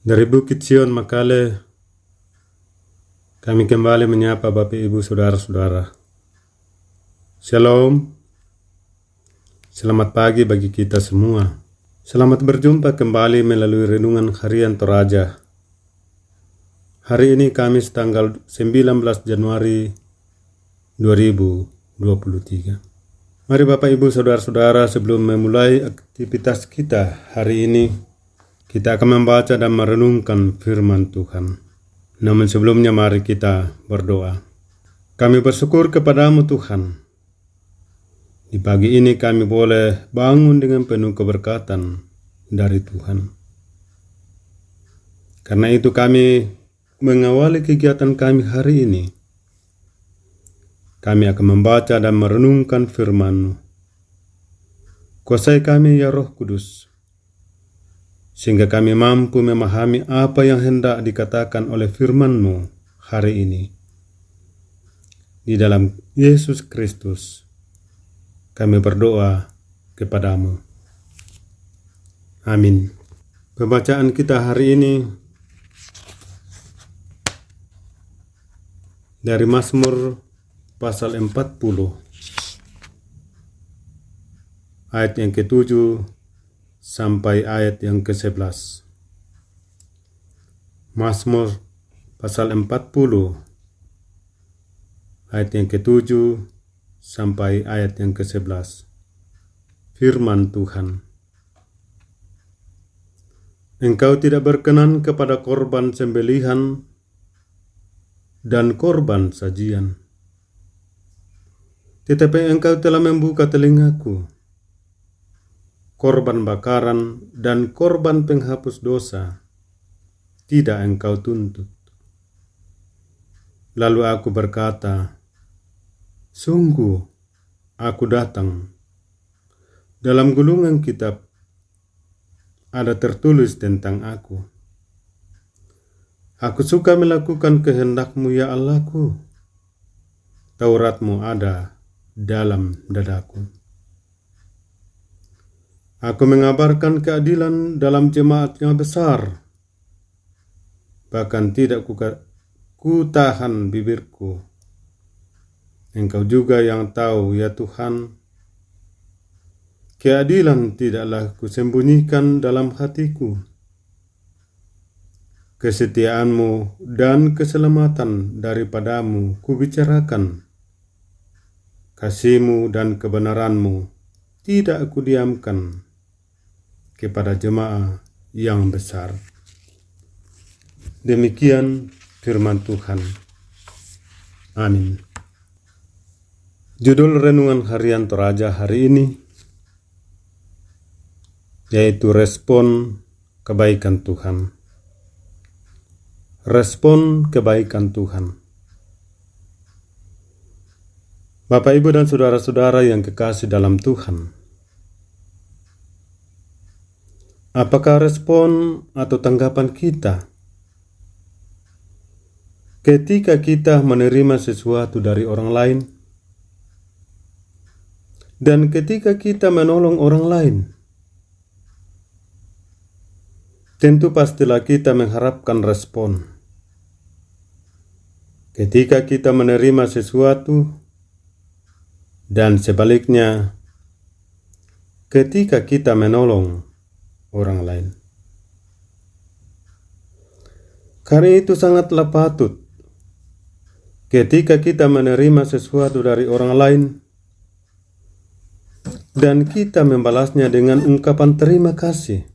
Dari Bukit Sion Makale, kami kembali menyapa Bapak Ibu Saudara-saudara. Shalom, selamat pagi bagi kita semua. Selamat berjumpa kembali melalui Renungan Harian Toraja. Hari ini Kamis tanggal 19 Januari 2023. Mari Bapak Ibu Saudara-saudara, sebelum memulai aktivitas kita hari ini, kita akan membaca dan merenungkan firman Tuhan. Namun sebelumnya mari kita berdoa. Kami bersyukur kepadamu Tuhan. Di pagi ini kami boleh bangun dengan penuh keberkatan dari Tuhan. Karena itu kami mengawali kegiatan kami hari ini. Kami akan membaca dan merenungkan firman-Mu. Kuasai kami ya Roh Kudus, sehingga kami mampu memahami apa yang hendak dikatakan oleh firman-Mu hari ini. Di dalam Yesus Kristus, kami berdoa kepadamu. Amin. Pembacaan kita hari ini dari Mazmur pasal 40, ayat yang ke-7 sampai ayat yang ke-11. Mazmur pasal 40 ayat yang ke-7 sampai ayat yang ke-11. Firman Tuhan. Engkau tidak berkenan kepada korban sembelihan dan korban sajian, tetapi engkau telah membuka telingaku. Korban bakaran dan korban penghapus dosa tidak engkau tuntut. Lalu aku berkata, sungguh aku datang. Dalam gulungan kitab ada tertulis tentang aku. Aku suka melakukan kehendak-Mu ya Allahku. Taurat-Mu ada dalam dadaku. Aku mengabarkan keadilan dalam jemaat yang besar. Bahkan tidak ku tahan bibirku. Engkau juga yang tahu ya Tuhan. Keadilan tidaklah kusembunyikan dalam hatiku. Kesetiaan-Mu dan keselamatan daripadamu kubicarakan. Kasih-Mu dan kebenaran-Mu tidak aku diamkan kepada jemaah yang besar. Demikian firman Tuhan. Amin. Judul Renungan Harian Toraja hari ini yaitu Respon Kebaikan Tuhan. Respon kebaikan Tuhan. Bapak, Ibu, dan saudara-saudara yang kekasih dalam Tuhan, apakah respon atau tanggapan kita ketika kita menerima sesuatu dari orang lain dan ketika kita menolong orang lain? Tentu pastilah kita mengharapkan respon. Ketika kita menerima sesuatu dan sebaliknya ketika kita menolong orang lain. Karena itu sangatlah patut ketika kita menerima sesuatu dari orang lain dan kita membalasnya dengan ungkapan terima kasih.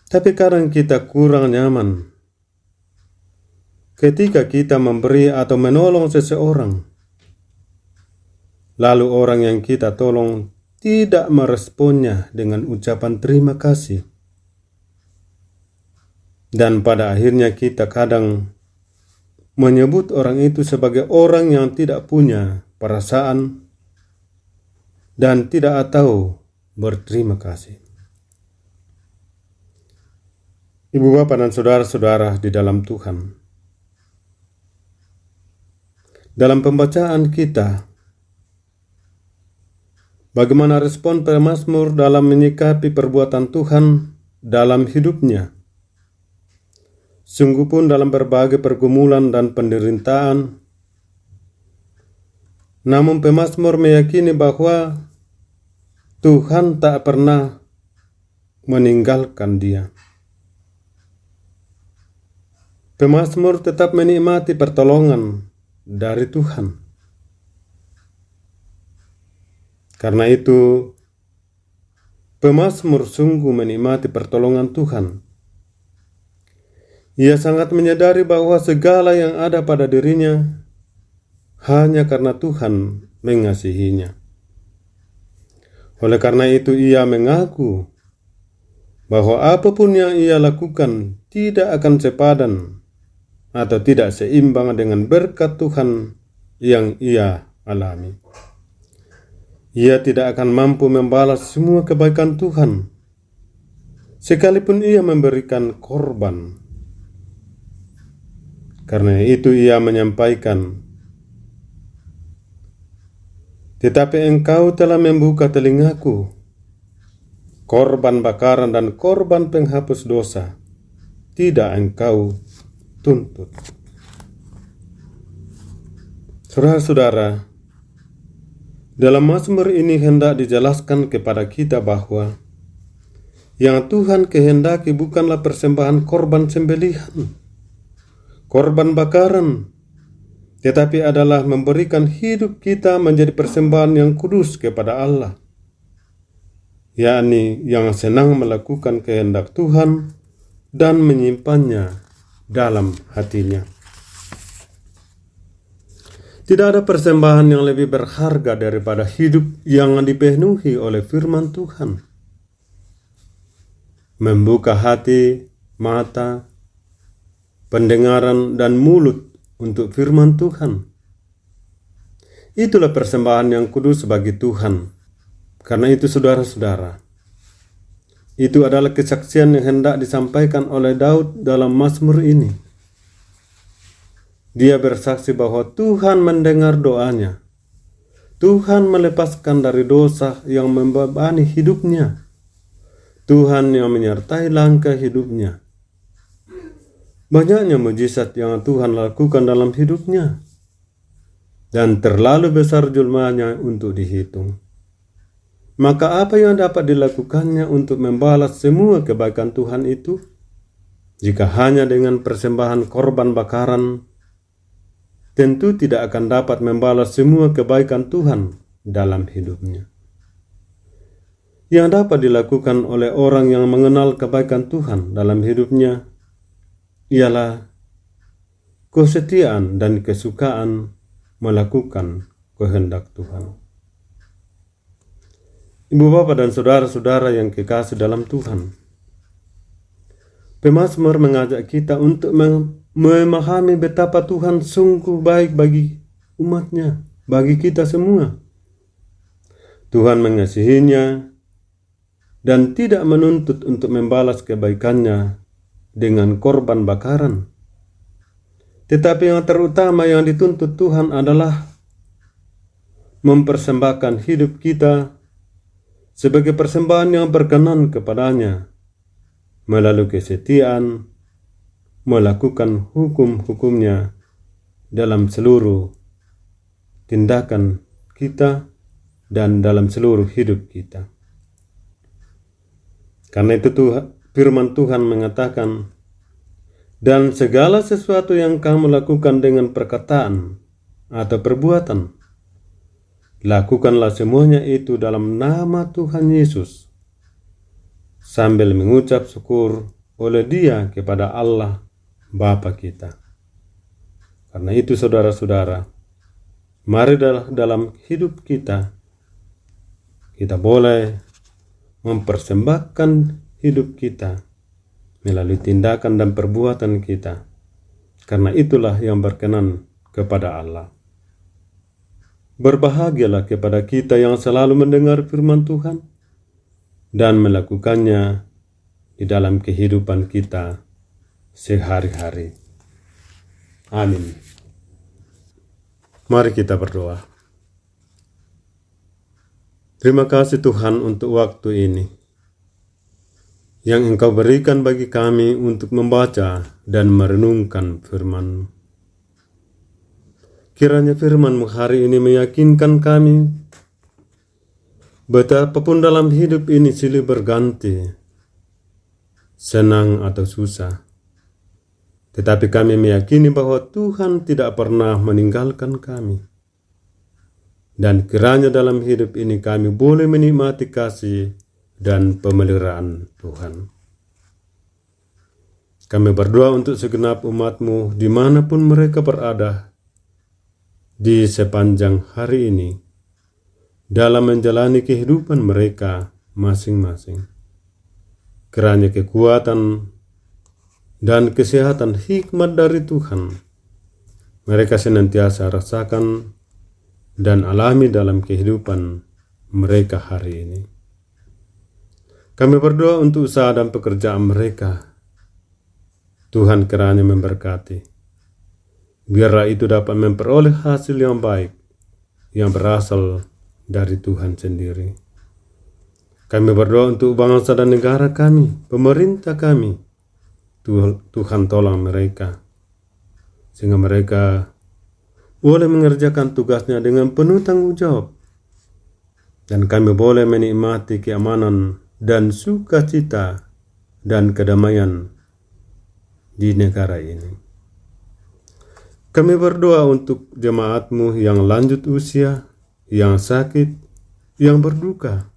Tapi kadang kita kurang nyaman ketika kita memberi atau menolong seseorang, lalu orang yang kita tolong tidak meresponnya dengan ucapan terima kasih. Dan pada akhirnya kita kadang menyebut orang itu sebagai orang yang tidak punya perasaan dan tidak tahu berterima kasih. Ibu, bapak, dan saudara-saudara di dalam Tuhan, dalam pembacaan kita, bagaimana respon pemazmur dalam menyikapi perbuatan Tuhan dalam hidupnya. Sungguh pun dalam berbagai pergumulan dan penderitaan, namun pemazmur meyakini bahwa Tuhan tak pernah meninggalkan dia. Pemazmur tetap menikmati pertolongan dari Tuhan. Karena itu, pemazmur sungguh menikmati pertolongan Tuhan. Ia sangat menyadari bahwa segala yang ada pada dirinya hanya karena Tuhan mengasihinya. Oleh karena itu, ia mengaku bahwa apapun yang ia lakukan tidak akan sepadan atau tidak seimbang dengan berkat Tuhan yang ia alami. Ia tidak akan mampu membalas semua kebaikan Tuhan, sekalipun ia memberikan korban. Karena itu ia menyampaikan, "Tetapi engkau telah membuka telingaku, korban bakaran dan korban penghapus dosa tidak engkau tuntut." Saudara-saudara, dalam mazmur ini hendak dijelaskan kepada kita bahwa yang Tuhan kehendaki bukanlah persembahan korban sembelihan, korban bakaran, tetapi adalah memberikan hidup kita menjadi persembahan yang kudus kepada Allah, yakni yang senang melakukan kehendak Tuhan dan menyimpannya dalam hatinya. Tidak ada persembahan yang lebih berharga daripada hidup yang dipenuhi oleh firman Tuhan. Membuka hati, mata, pendengaran, dan mulut untuk firman Tuhan. Itulah persembahan yang kudus bagi Tuhan. Karena itu saudara-saudara, itu adalah kesaksian yang hendak disampaikan oleh Daud dalam mazmur ini. Dia bersaksi bahwa Tuhan mendengar doanya. Tuhan melepaskan dari dosa yang membebani hidupnya. Tuhan yang menyertai langkah hidupnya. Banyaknya mujizat yang Tuhan lakukan dalam hidupnya, dan terlalu besar jumlahnya untuk dihitung. Maka apa yang dapat dilakukannya untuk membalas semua kebaikan Tuhan itu? Jika hanya dengan persembahan korban bakaran, tentu tidak akan dapat membalas semua kebaikan Tuhan dalam hidupnya. Yang dapat dilakukan oleh orang yang mengenal kebaikan Tuhan dalam hidupnya ialah kesetiaan dan kesukaan melakukan kehendak Tuhan. Ibu bapa dan saudara-saudara yang kekasih dalam Tuhan, pemazmur mengajak kita untuk memahami betapa Tuhan sungguh baik bagi umatnya, bagi kita semua. Tuhan mengasihinya dan tidak menuntut untuk membalas kebaikannya dengan korban bakaran. Tetapi yang terutama yang dituntut Tuhan adalah mempersembahkan hidup kita sebagai persembahan yang berkenan kepadanya, melalui kesetiaan, melakukan hukum-hukumnya dalam seluruh tindakan kita dan dalam seluruh hidup kita. Karena itu firman Tuhan mengatakan, "Dan segala sesuatu yang kamu lakukan dengan perkataan atau perbuatan, lakukanlah semuanya itu dalam nama Tuhan Yesus, sambil mengucap syukur oleh Dia kepada Allah Bapa kita." Karena itu saudara-saudara, mari dalam hidup kita boleh mempersembahkan hidup kita melalui tindakan dan perbuatan kita, karena itulah yang berkenan kepada Allah. Berbahagialah kepada kita yang selalu mendengar firman Tuhan dan melakukannya di dalam kehidupan kita sehari-hari. Amin. Mari kita berdoa. Terima kasih Tuhan untuk waktu ini yang Engkau berikan bagi kami untuk membaca dan merenungkan firman-Mu. Kiranya firman-Mu hari ini meyakinkan kami betapapun dalam hidup ini silih berganti, senang atau susah, tetapi kami meyakini bahwa Tuhan tidak pernah meninggalkan kami. Dan kiranya dalam hidup ini kami boleh menikmati kasih dan pemeliharaan Tuhan. Kami berdoa untuk segenap umat-Mu dimanapun mereka berada di sepanjang hari ini dalam menjalani kehidupan mereka masing-masing. Kiranya kekuatan dan kesehatan hikmat dari Tuhan mereka senantiasa rasakan dan alami dalam kehidupan mereka hari ini. Kami berdoa untuk usaha dan pekerjaan mereka. Tuhan kiranya memberkati. Biarlah itu dapat memperoleh hasil yang baik yang berasal dari Tuhan sendiri. Kami berdoa untuk bangsa dan negara kami, pemerintah kami. Tuhan tolong mereka, sehingga mereka boleh mengerjakan tugasnya dengan penuh tanggung jawab. Dan kami boleh menikmati keamanan dan sukacita dan kedamaian di negara ini. Kami berdoa untuk jemaat-Mu yang lanjut usia, yang sakit, yang berduka.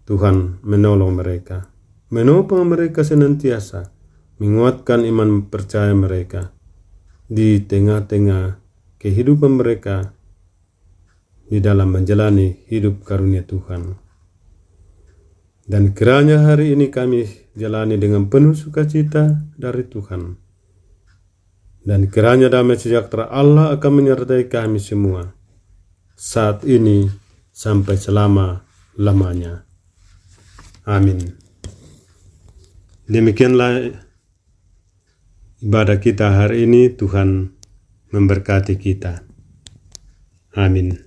Tuhan menolong mereka, menopang mereka senantiasa, menguatkan iman percaya mereka di tengah-tengah kehidupan mereka di dalam menjalani hidup karunia Tuhan. Dan kiranya hari ini kami jalani dengan penuh sukacita dari Tuhan. Dan kiranya damai sejahtera Allah akan menyertai kami semua saat ini sampai selama-lamanya. Amin. Demikianlah ibadah kita hari ini. Tuhan memberkati kita. Amin.